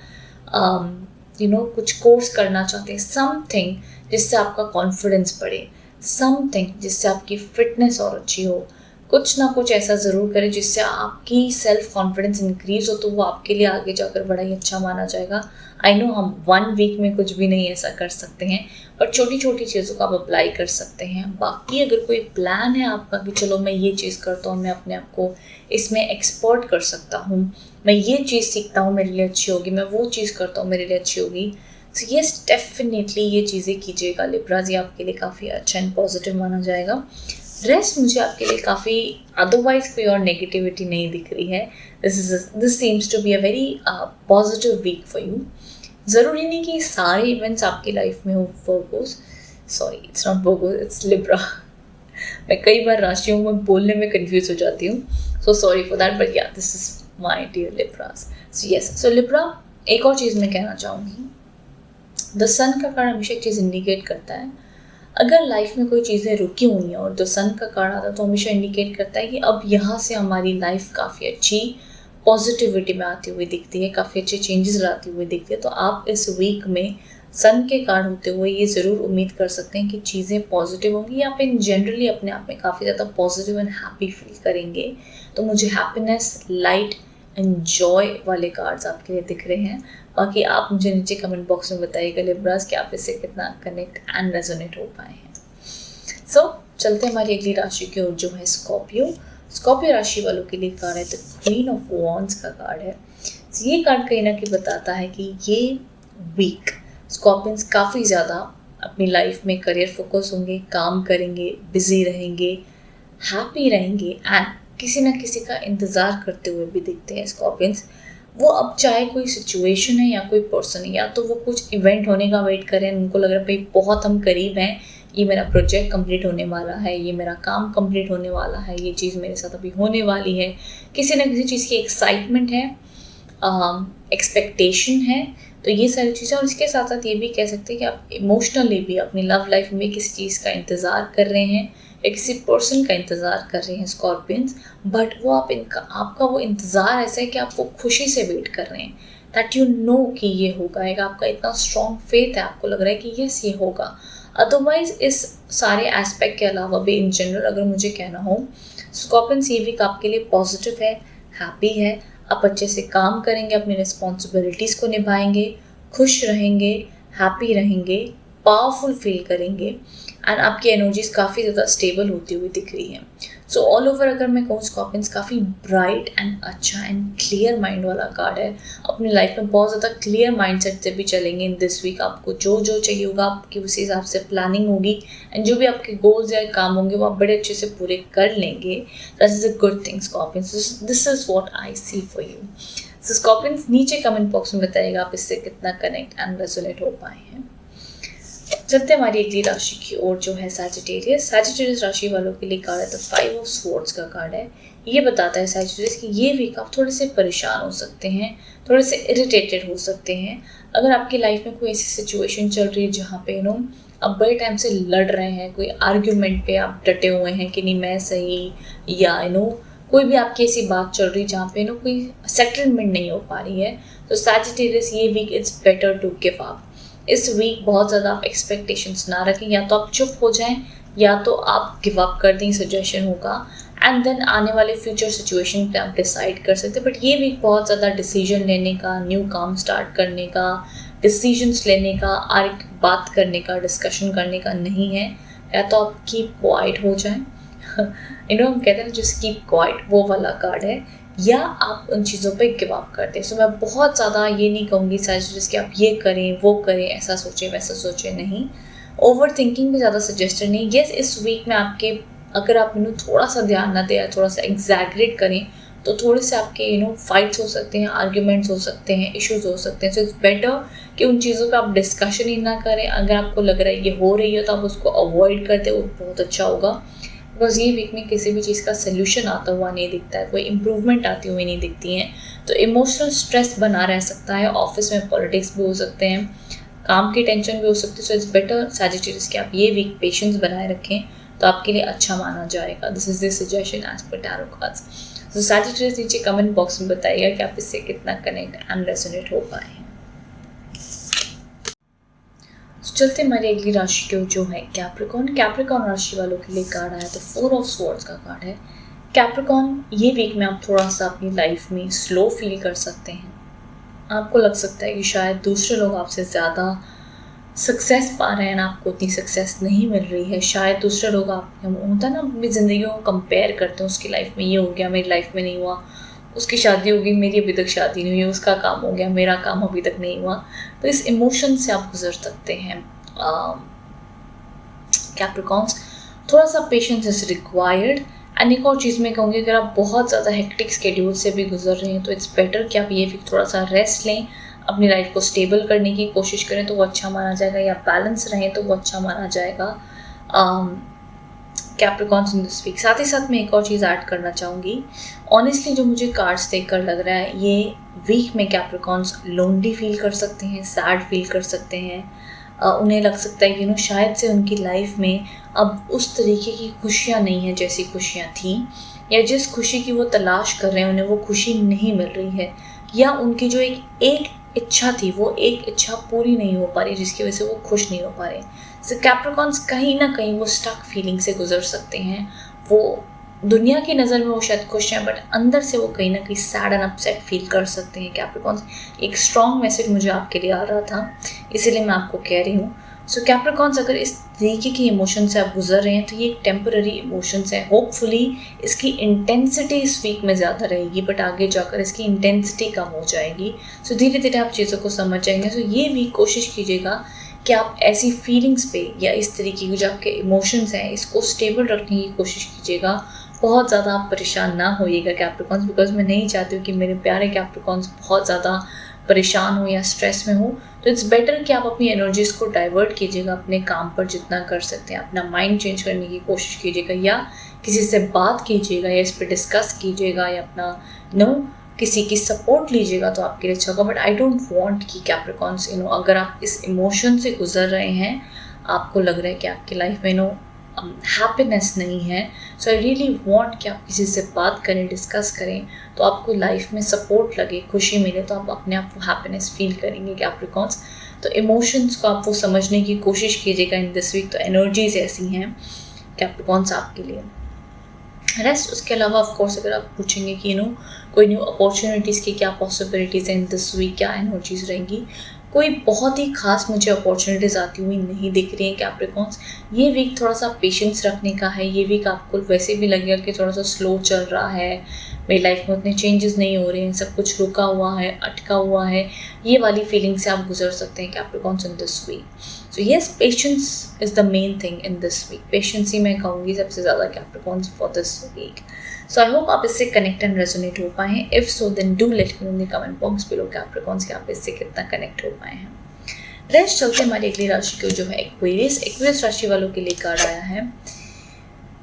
कुछ कोर्स करना चाहते हैं, समथिंग जिससे आपका कॉन्फिडेंस बढ़े, समथिंग जिससे आपकी फिटनेस और अच्छी हो, कुछ ना कुछ ऐसा ज़रूर करें जिससे आपकी सेल्फ कॉन्फिडेंस इंक्रीज़ हो, तो वो आपके लिए आगे जाकर बड़ा ही अच्छा माना जाएगा। आई नो हम 1 वीक में कुछ भी नहीं ऐसा कर सकते हैं, पर छोटी छोटी चीज़ों को आप अप्लाई कर सकते हैं। बाकी अगर कोई प्लान है आपका कि चलो मैं ये चीज़ करता हूँ, मैं अपने आप को इसमें एक्सपर्ट कर सकता हूँ, मैं ये चीज़ सीखता हूँ मेरे लिए अच्छी होगी, मैं वो चीज़ करता हूँ मेरे लिए अच्छी होगी, तो यस डेफिनेटली ये चीज़ें कीजिएगा लिब्रास, ये आपके लिए काफ़ी अच्छा एंड पॉजिटिव माना जाएगा। रेस्ट मुझे आपके लिए काफ़ी अदरवाइज कोई और नेगेटिविटी नहीं दिख रही है। This seems to be a very positive week for you. ज़रूरी नहीं कि सारे इवेंट्स आपकी लाइफ में हो Virgos, sorry it's not Virgos, it's Libra. मैं कई बार राशियों में बोलने में कंफ्यूज हो जाती हूँ, so sorry for that, but yeah this is my dear Libras. So yes, so Libra, एक और चीज़ मैं कहना चाहूँगी, द सन का कार्ड हमेशा एक चीज़ इंडिकेट करता है, अगर लाइफ में कोई चीज़ें रुकी हुई हैं और द सन का कार्ड आता है तो हमेशा इंडिकेट करता है कि अब यहाँ से हमारी लाइफ काफ़ी अच्छी पॉजिटिविटी में आती हुई दिखती है, काफ़ी अच्छे चेंजेस लाती हुई दिखती है। तो आप इस वीक में सन के कार्ड होते हुए ये ज़रूर उम्मीद कर सकते हैं कि चीज़ें पॉजिटिव होंगी, आप इन जनरली अपने आप में काफ़ी ज़्यादा पॉजिटिव एंड हैप्पी फील करेंगे। तो मुझे हैप्पीनेस, लाइट एंड जॉय वाले कार्ड्स आपके लिए दिख रहे हैं। बाकी आप मुझे नीचे कमेंट बॉक्स में बताइएगा लिब्रास कि आप इससे कितना कनेक्ट एंड रेजोनेट हो पाए हैं। सो चलते हमारी अगली राशि की ओर जो है स्कॉर्पियो राशि वालों के लिए कार्ड है द क्वीन ऑफ वॉन्ड्स का कार्ड है। ये कार्ड कहीं ना कहीं बताता है कि ये वीक स्कॉर्पियंस काफ़ी ज़्यादा अपनी लाइफ में करियर फोकस होंगे, काम करेंगे, बिजी रहेंगे, हैप्पी रहेंगे एंड किसी ना किसी का इंतज़ार करते हुए भी दिखते हैं स्कॉर्पियंस। वो अब चाहे कोई सिचुएशन है या कोई पर्सन है, या तो वो कुछ इवेंट होने का वेट करें, उनको लग रहा है भाई बहुत हम करीब हैं, ये मेरा प्रोजेक्ट कंप्लीट होने वाला है, ये मेरा काम कंप्लीट होने वाला है, ये चीज़ मेरे साथ अभी होने वाली है, किसी ना किसी चीज़ की एक्साइटमेंट है, एक्सपेक्टेशन है। तो ये सारी चीज़ें, और इसके साथ साथ ये भी कह सकते हैं कि आप इमोशनली भी अपनी लव लाइफ में किसी चीज़ का इंतज़ार कर रहे हैं या किसी पर्सन का इंतज़ार कर रहे हैं स्कॉर्पियंस। बट वो आपका वो इंतज़ार ऐसा है कि आप वो खुशी से वेट कर रहे हैं, दैट यू नो कि ये होगा। एक आपका इतना स्ट्रॉन्ग फेथ है, आपको लग रहा है कि यस ये होगा। अदरवाइज इस सारे एस्पेक्ट के अलावा भी इन जनरल अगर मुझे कहना हो, स्कॉर्पियंस ये वीक आपके लिए पॉजिटिव है, हैप्पी है। आप अच्छे से काम करेंगे, अपनी रिस्पॉन्सिबिलिटीज़ को निभाएंगे, खुश रहेंगे, हैप्पी रहेंगे, पावरफुल फील करेंगे, एंड आपकी एनर्जीज काफ़ी ज़्यादा स्टेबल होती हुई दिख रही हैं। सो ऑल ओवर अगर मैं कहूँ, स्कॉर्पियंस काफ़ी ब्राइट एंड अच्छा एंड क्लियर माइंड वाला कार्ड है। अपनी लाइफ में बहुत ज़्यादा क्लियर माइंडसेट से भी चलेंगे इन दिस वीक। आपको जो जो चाहिए होगा, आपकी उसी हिसाब से प्लानिंग होगी, एंड जो भी आपके गोल्स या काम होंगे वो आप बड़े अच्छे से पूरे कर लेंगे। That is a good thing Scorpions, this is what I see for you. So Scorpions नीचे कमेंट बॉक्स में बताइएगा आप इससे कितना कनेक्ट एंड रेजोनेट हो पाए हैं। चलते हमारी अगली राशि की ओर, जो है सैजिटेरियस। सैजिटेरियस राशि वालों के लिए कार्ड है द 5 ऑफ स्वॉर्ड्स का कार्ड है। ये बताता है सैजिटेरियस कि ये वीक आप थोड़े से परेशान हो सकते हैं, थोड़े से इरिटेटेड हो सकते हैं। अगर आपकी लाइफ में कोई ऐसी सिचुएशन चल रही है जहाँ पे आप बड़े टाइम से लड़ रहे हैं, कोई आर्ग्यूमेंट पे आप डटे हुए हैं कि नहीं मैं सही, या कोई भी आपकी ऐसी बात चल रही है जहाँ पे कोई सेटलमेंट नहीं हो पा रही है, तो सैजिटेरियस ये week it's better to give up. इस वीक बहुत ज़्यादा आप एक्सपेक्टेशंस ना रखें, या तो आप चुप हो जाएं या तो आप गिव अप कर दें, सजेशन होगा। एंड देन आने वाले फ्यूचर सिचुएशन पे आप डिसाइड कर सकते हैं। बट ये वीक बहुत ज़्यादा डिसीजन लेने का, न्यू काम स्टार्ट करने का, डिसीजंस लेने का, आर्ग बात करने का, डिस्कशन करने का नहीं है। या तो आप कीप क्वाइट हो जाएं हम कहते हैं जस्ट कीप क्वाइट, वो वाला कार्ड है, या आप उन चीज़ों पे गिव अप करते हैं। सो मैं बहुत ज़्यादा ये नहीं कहूँगी सजेस्ट कि आप ये करें वो करें, ऐसा सोचें वैसा सोचें, नहीं। ओवर थिंकिंग भी ज़्यादा सजेस्टेड नहीं। येस, इस वीक में आपके अगर आप थोड़ा सा ध्यान ना दें या थोड़ा सा एग्जैगरेट करें तो थोड़े से आपके फाइट्स हो सकते हैं, आर्ग्यूमेंट्स हो सकते हैं, इश्यूज हो सकते हैं। सो इट्स बेटर कि उन चीज़ों पे आप डिस्कशन ही ना करें। अगर आपको लग रहा है ये हो रही है तो आप उसको अवॉइड करते वो बहुत अच्छा होगा। बिकॉज ये वीक में किसी भी चीज़ का सोल्यूशन आता हुआ नहीं दिखता है, कोई इम्प्रूवमेंट आती हुई नहीं दिखती हैं। तो इमोशनल स्ट्रेस बना रह सकता है, ऑफिस में पॉलिटिक्स भी हो सकते हैं, काम की टेंशन भी हो सकती है। सो इट्स बेटर सैजिटेरियस कि आप ये वीक पेशेंस बनाए रखें तो आपके लिए अच्छा माना जाएगा। This is the suggestion as per tarot cards. So Sagittarius नीचे कमेंट बॉक्स में बताइएगा कि आप इससे कितना कनेक्ट एंड रेजोनेट हो पाए हैं। चलते हमारी अगली राशि की जो है कैप्रिकॉर्न। कैप्रिकॉर्न राशि वालों के लिए कार्ड आया तो 4 ऑफ स्वॉर्ड्स का कार्ड है। कैप्रिकॉर्न, ये वीक में आप थोड़ा सा अपनी लाइफ में स्लो फील कर सकते हैं। आपको लग सकता है कि शायद दूसरे लोग आपसे ज़्यादा सक्सेस पा रहे हैं, आपको उतनी सक्सेस नहीं मिल रही है। शायद दूसरे लोग आप होता है ना, अपनी ज़िंदगी को कंपेयर करते हैं, उसकी लाइफ में ये हो गया, मेरी लाइफ में नहीं हुआ, उसकी शादी होगी, मेरी अभी तक शादी नहीं हुई, उसका काम हो गया, मेरा काम अभी तक नहीं हुआ। तो इस इमोशन से आप गुजर सकते हैं कैप्रिकॉर्न्स। थोड़ा सा पेशेंस इज रिक्वायर्ड। एंड एक और चीज़ मैं कहूँगी, अगर आप बहुत ज़्यादा हेक्टिक स्केड्यूल से भी गुजर रहे हैं तो इट्स बेटर कि आप ये वीक थोड़ा सा रेस्ट लें, अपनी लाइफ को स्टेबल करने की कोशिश करें तो वो अच्छा माना जाएगा, या बैलेंस रहें तो वो अच्छा माना जाएगा कैप्रिकॉर्न्स इन दिस वीक। साथ ही साथ मैं एक और चीज़ ऐड करना चाहूँगी। ऑनेस्टली जो मुझे कार्ड्स देखकर लग रहा है, ये वीक में कैप्रिकॉर्न्स लोनली फील कर सकते हैं, सैड फील कर सकते हैं। उन्हें लग सकता है कि शायद से उनकी लाइफ में अब उस तरीके की खुशियाँ नहीं हैं जैसी खुशियाँ थीं, या जिस खुशी की वो तलाश कर रहे हैं उन्हें वो खुशी नहीं मिल रही है, या उनकी जो एक इच्छा थी वो एक इच्छा पूरी नहीं हो पा रही जिसकी वजह से वो खुश नहीं हो पा रहे। सो कैप्रिकॉर्न्स कहीं ना कहीं वो स्टक फीलिंग से गुजर सकते हैं। वो दुनिया की नज़र में वो शायद खुश हैं बट अंदर से वो कहीं ना कहीं सैड एंड अपसेट फील कर सकते हैं कैप्रिकॉर्न्स। एक स्ट्रॉन्ग मैसेज मुझे आपके लिए आ रहा था, इसीलिए मैं आपको कह रही हूँ। सो कैप्रिकॉर्न्स, अगर इस तरीके की इमोशन से आप गुजर रहे हैं तो ये एक टेम्पररी इमोशंस है। होपफुली इसकी इंटेंसिटी इस वीक में ज़्यादा रहेगी बट आगे जाकर इसकी इंटेंसिटी कम हो जाएगी। सो धीरे धीरे आप चीज़ों को समझ जाएंगे। सो ये वीक कोशिश कीजिएगा कि आप ऐसी फीलिंग्स पे या इस तरीके के जो आपके इमोशंस हैं इसको स्टेबल रखने की कोशिश कीजिएगा। बहुत ज़्यादा आप परेशान ना होइएगा कैप्रिकॉन्स, बिकॉज मैं नहीं चाहती हूँ कि मेरे प्यारे कैप्रिकॉन्स बहुत ज़्यादा परेशान हो या स्ट्रेस में हो। तो इट्स बेटर कि आप अपनी एनर्जीज़ को डाइवर्ट कीजिएगा अपने काम पर जितना कर सकते हैं, अपना माइंड चेंज करने की कोशिश कीजिएगा, या किसी से बात कीजिएगा, या इस पर डिस्कस कीजिएगा, या अपना किसी की सपोर्ट लीजिएगा तो आपके लिए अच्छा होगा। बट आई डोंट वांट कि कैप्रिकॉन्स अगर आप इस इमोशन से गुजर रहे हैं, आपको लग रहा है कि आपकी लाइफ में हैप्पीनेस नहीं है, सो आई रियली वांट कि आप किसी से बात करें, डिस्कस करें, तो आपको लाइफ में सपोर्ट लगे, खुशी मिले, तो आप अपने आप को हैप्पीनेस फील करेंगे कैप्रिकॉन्स। तो इमोशंस को आप वो समझने की कोशिश कीजिएगा इन दिस वीक। तो एनर्जीज ऐसी हैं कैप्रिकॉन्स आपके लिए। रेस्ट उसके अलावा ऑफ कोर्स अगर आप पूछेंगे कि कोई न्यू अपॉर्चुनिटीज़ की क्या पॉसिबिलिटीज़ हैं इन दिस वीक, क्या एनर्जीज रहेंगी, कोई बहुत ही खास मुझे अपॉर्चुनिटीज़ आती हुई नहीं दिख रही हैं कैप्रिकॉन्स। ये वीक थोड़ा सा पेशेंस रखने का है। ये वीक आपको वैसे भी लगेगा कि थोड़ा सा स्लो चल रहा है, मेरी लाइफ में उतने चेंजेस नहीं हो रहे हैं, सब कुछ रुका हुआ है, अटका हुआ है, ये वाली फीलिंग से आप गुजर सकते हैं Capricorns in this week. So yes, patience is the main thing in this week. Patience ही मैं कहूँगी सबसे ज़्यादा Capricorns for this week. So I hope आप इससे कनेक्ट एंड रेजोनेट हो पाए हैं। If so then do let me know in the comment box below Capricorns कि आप इससे कितना कनेक्ट हो पाए हैं। नेक्स्ट चलते हमारी अगली राशि को जो है एक्वेरियस। एक्वेरियस राशि वालों के लिए कार्ड आया है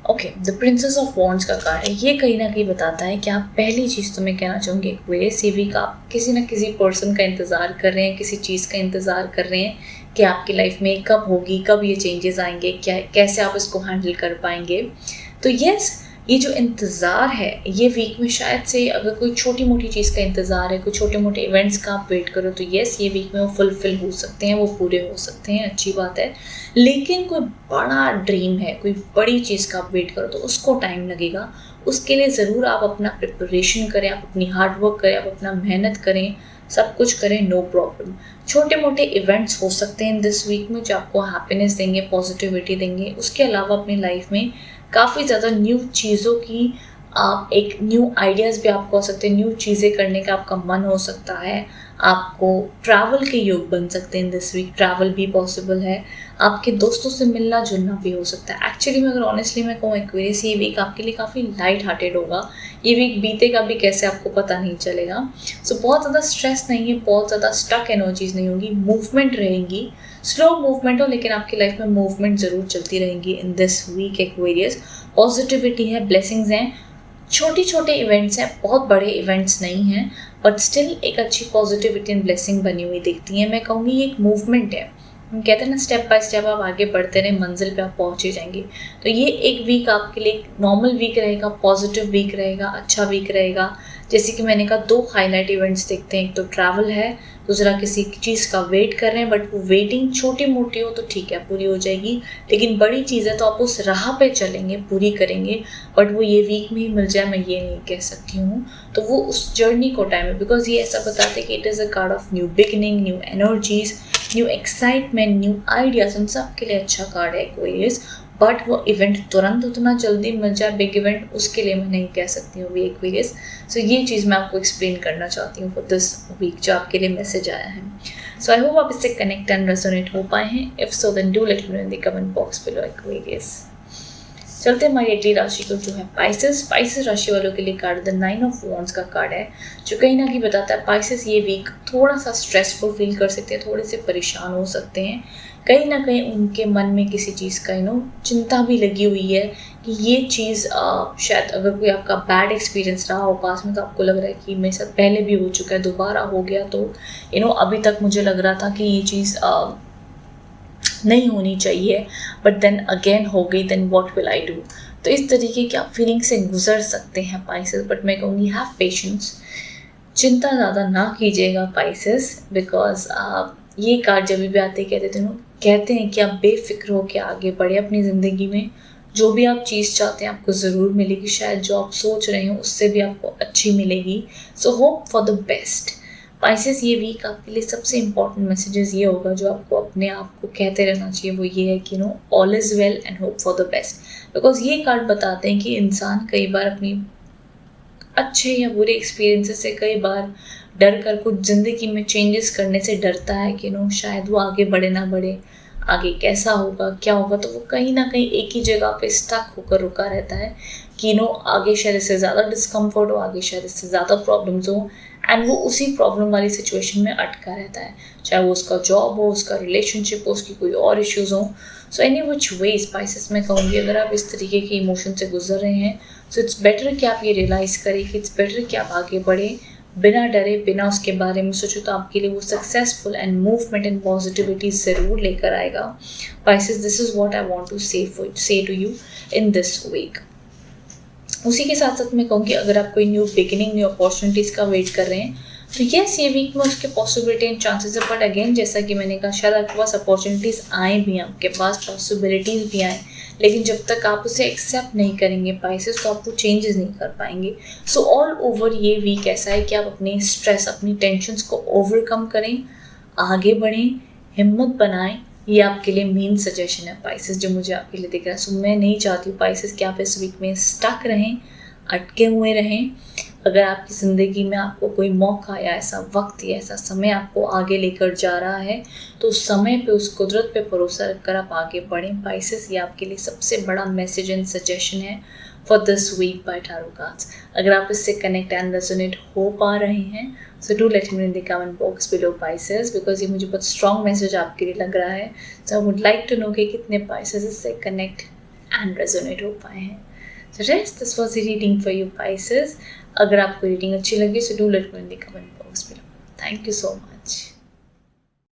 okay, the princess of wands का कार्ड है। ये कहीं ना कहीं बताता है कि आप, पहली चीज़ तो मैं कहना चाहूँगी एक्वेरियस, ये वीक आप किसी न किसी पर्सन का इंतज़ार कर रहे हैं, किसी चीज़ का इंतज़ार कर रहे हैं कि आपकी लाइफ में कब होगी, कब ये चेंजेस आएंगे, क्या कैसे आप इसको हैंडल कर पाएंगे। तो यस, ये जो इंतज़ार है ये वीक में शायद से अगर कोई छोटी मोटी चीज़ का इंतज़ार है, कोई छोटे मोटे इवेंट्स का आप वेट करो, तो येस ये वीक में वो फुलफिल हो सकते हैं, वो पूरे हो सकते हैं, अच्छी बात है। लेकिन कोई बड़ा ड्रीम है, कोई बड़ी चीज़ का आप वेट करो तो उसको टाइम लगेगा। उसके लिए ज़रूर आप अपना प्रिपरेशन करें, आप अपनी हार्डवर्क करें, आप अपना मेहनत करें, सब कुछ करें, नो प्रॉब्लम। छोटे मोटे इवेंट्स हो सकते हैं इन दिस वीक में जो आपको हैप्पीनेस देंगे, पॉजिटिविटी देंगे। उसके अलावा अपनी लाइफ में काफ़ी ज़्यादा न्यू चीज़ों की आप एक न्यू आइडियाज़ भी आपको हो सकते हैं, न्यू चीज़ें करने का आपका मन हो सकता है, आपको ट्रैवल के योग बन सकते हैं इन दिस वीक, ट्रैवल भी पॉसिबल है, आपके दोस्तों से मिलना जुलना भी हो सकता है। एक्चुअली में अगर ऑनेस्टली मैं कहूँ एक्वेरियस, ये वीक आपके लिए काफ़ी लाइट हार्टेड होगा। ये वीक बीतेगा भी कैसे आपको पता नहीं चलेगा। सो बहुत ज़्यादा स्ट्रेस नहीं है, बहुत ज़्यादा स्टक एनर्जीज नहीं होगी, मूवमेंट रहेंगी, स्लो मूवमेंट हो लेकिन आपकी लाइफ में मूवमेंट ज़रूर चलती रहेंगी in this week Aquarius. Positivity है, ब्लेसिंग्स हैं, छोटे छोटे इवेंट्स हैं, बहुत बड़े इवेंट्स नहीं हैं, बट स्टिल एक अच्छी पॉजिटिविटी एंड ब्लेसिंग बनी हुई दिखती है। मैं कहूँगी ये एक मूवमेंट है। हम कहते हैं ना स्टेप बाय स्टेप आप आगे बढ़ते रहे, मंजिल पे आप पहुँचे जाएंगे। तो ये एक वीक आपके लिए नॉर्मल वीक रहेगा, पॉजिटिव वीक रहेगा, अच्छा वीक रहेगा। जैसे कि मैंने कहा, दो हाईलाइट इवेंट्स देखते हैं, एक तो ट्रैवल है, दूसरा किसी चीज़ का वेट कर रहे हैं, बट वो वेटिंग छोटी मोटी हो तो ठीक है, पूरी हो जाएगी। लेकिन बड़ी चीज़ है तो आप उस राह पे चलेंगे, पूरी करेंगे, बट वो ये वीक में ही मिल जाए मैं ये नहीं कह सकती हूँ। तो वो उस जर्नी को टाइम है, बिकॉज ये ऐसा बताते हैं कि it is a card of new beginning, new energies, new excitement, new ideas. उन सब के लिए अच्छा कार्ड है एक्वेरियस। बट वो इवेंट तुरंत उतना जल्दी मिल जाए, बिग इवेंट, उसके लिए मैं नहीं कह सकती हूँ भी एक्वेरियस। सो ये चीज़ मैं आपको एक्सप्लेन करना चाहती हूँ फॉर दिस वीक, जो आपके लिए मैसेज आया है। सो आई होप आप इससे कनेक्ट एंड रेजोनेट हो पाए हैं। If so then do let me know in the comment box below Aquarius. चलते हमारी अगली राशि को जो है पाइसेस। पाइसेस राशि वालों के लिए कार्ड द 9 ऑफ वॉन्ड्स का कार्ड है, जो कहीं ना कहीं बताता है पाइसेस ये वीक थोड़ा सा स्ट्रेसफुल फील कर सकते हैं, थोड़े से परेशान हो सकते हैं। कहीं ना कहीं उनके मन में किसी चीज़ का चिंता भी लगी हुई है कि ये चीज़ शायद अगर कोई आपका बैड एक्सपीरियंस रहा हो पास में, तो आपको लग रहा है कि मेरे साथ पहले भी हो चुका है, दोबारा हो गया, तो अभी तक मुझे लग रहा था कि ये चीज़ नहीं होनी चाहिए, बट देन अगेन हो गई, then what will I do. तो इस तरीके की आप फीलिंग से गुजर सकते हैं पाइसेस। बट मैं कहूँगी हैव पेशेंस, चिंता ज़्यादा ना कीजिएगा पाइसेस, बिकॉज ये कार्ड जब भी आते कहते हैं कि आप बेफिक्र होकर आगे बढ़े अपनी ज़िंदगी में। जो भी आप चीज़ चाहते हैं आपको ज़रूर मिलेगी, शायद जो आप सोच रहे हो उससे भी आपको अच्छी मिलेगी। सो hope for the best Pisces. ये वीक आपके लिए सबसे इम्पॉर्टेंट मैसेजेस ये होगा जो आपको अपने आप को कहते रहना चाहिए, वो ये है कि all is well and hope for the best. Because ये कार्ड बताते हैं कि इंसान कई बार अपनी अच्छे या बुरे एक्सपीरियंसेस से कई बार डर कर कुछ ज़िंदगी में चेंजेस करने से डरता है कि शायद वो आगे बढ़े ना बढ़े, आगे कैसा होगा क्या होगा, तो वो कहीं ना कहीं एक ही जगह पे स्टक होकर रुका रहता है कि आगे शायद इससे ज़्यादा डिस्कम्फर्ट हो, आगे शायद इससे ज़्यादा प्रॉब्लम्स हो, एंड वो उसी प्रॉब्लम वाली सिचुएशन में अटका रहता है, चाहे वो उसका जॉब हो, उसका रिलेशनशिप हो, उसकी कोई और इश्यूज़ हो। So any which way spices में कहूँगी, अगर आप इस तरीके के इमोशन से गुजर रहे हैं, सो इट्स बेटर कि आप ये रियलाइज़ करें कि इट्स बेटर कि आप आगे बढ़े बिना डरे, बिना उसके बारे में सोचो, तो आपके लिए वो successful and movement and positivity ज़रूर लेकर आएगा। Pisces, this is what I want to say to you in this week. उसी के साथ साथ मैं कहूँगी, अगर आप कोई न्यू बिगिनिंग, न्यू अपॉर्चुनिटीज़ का वेट कर रहे हैं, तो यस, ये वीक में उसके पॉसिबिलिटी एंड चांसेस है, बट अगेन जैसा कि मैंने कहा, शायद आपके पास अपॉर्चुनिटीज़ आए भी, आपके पास पॉसिबिलिटीज़ भी आए, लेकिन जब तक आप उसे एक्सेप्ट नहीं करेंगे पाइसेस, तो आप वो चेंजेस नहीं कर पाएंगे। सो ऑल ओवर ये वीक ऐसा है कि आप अपनी स्ट्रेस, अपनी टेंशन्स को ओवरकम करें, आगे बढ़ें, हिम्मत बनाएं। ये आपके लिए मेन सजेशन है पाइसेस, जो मुझे आपके लिए दिख रहा है। सो मैं नहीं चाहती हूँ पाइसेस कि आप इस वीक में स्टक रहें, अटके हुए रहें। अगर आपकी ज़िंदगी में आपको कोई मौका या ऐसा वक्त या ऐसा समय आपको आगे लेकर जा रहा है, तो उस समय पे, उस कुदरत पे भरोसा रखकर आप आगे बढ़ें पाइसेस। ये आपके लिए सबसे बड़ा मैसेज एंड सजेशन है for this week by tarot cards. अगर आप इससे कनेक्ट एंड रेजोनेट हो पा रहे हैं, so do let me in the comment box below Pisces, because ये मुझे बहुत स्ट्रॉन्ग मैसेज आपके लिए लग रहा है। So I would like to know कि कितने पाइसेस इससे कनेक्ट एंड रेजोनेट हो पाए हैं। So yes, this was the reading for you Pisces. अगर आपको रीडिंग अच्छी लगी, so do let me know in the comment box below. Thank you so much.